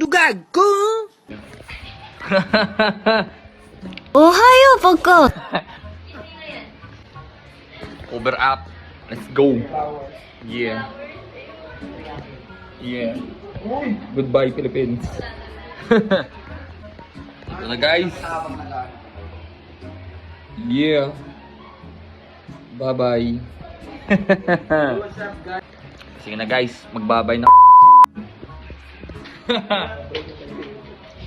Dugag ko! Ohayo, Pagko! Over up. Let's go. Yeah. Yeah. Goodbye, Philippines. Ito na, guys. Yeah. Bye-bye. Sige na, guys. Magbabay na.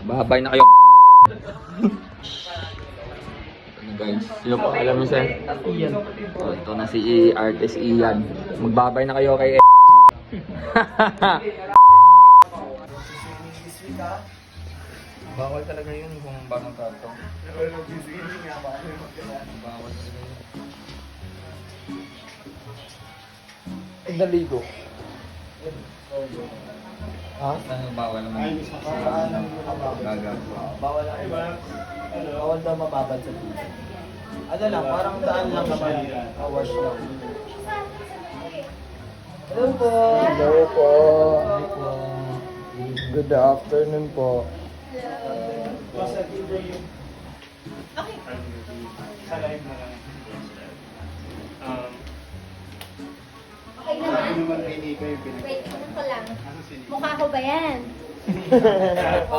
Babay na kayo. Ito na, guys. Sino po? Alam mo siya? Ian. Oh, ito na si artist Ian. Magbabay na kayo kay Bawal talaga yun kung bagong kanto. Bawal talaga yun. Naligo. Ha? Ano bawal naman? Gaga. Bawal na iba. Bawal daw mababad sa tubig. Ano lang, parang daan lang naman. Wash lang. Hello po. Hello po. Good afternoon po. Okay naman. Wait, ano ko lang. Mukha ko ba yan?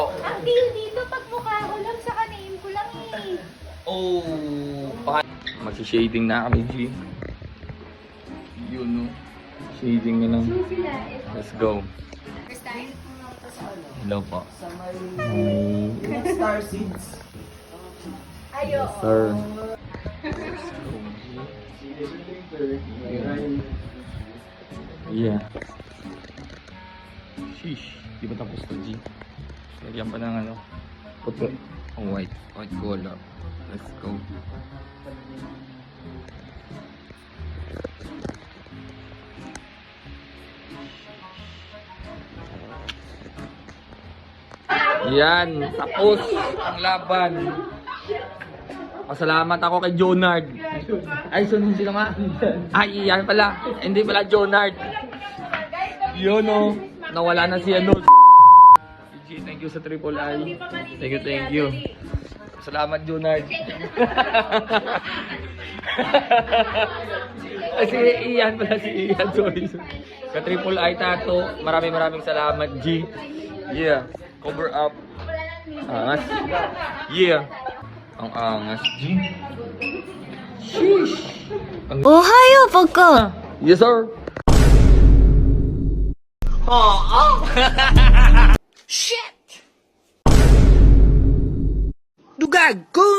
Ang deal dito, pag mukha ko lang, saka name ko lang eh. Oh, magsi-shading na kami, G. Yun, no? Shading na lang. Let's go. First time? Hello po. Sa may star seeds. Ayo. Sir. Yeah. Sheesh. Di ba tapos to, G? Lagyan pa ng ano? Puto. Oh, white. White color. Let's go. Yan, tapos ang laban. Pasalamat ako kay Jonard. Ay, sunod sila nga. Ay, yan pala. Hindi pala Jonard. Yun o. Nawala na si ano. Thank you sa Triple I. Thank you. Salamat, Jonard. Si Ian pala, si Ian. Sorry. Sa Triple I Tato. Maraming salamat, G. Yeah. Cover up. Angas. Yeah. Ang angas, G. Sheesh. Ohayo, Pagko! Yes, sir. Shit! Dugag ko!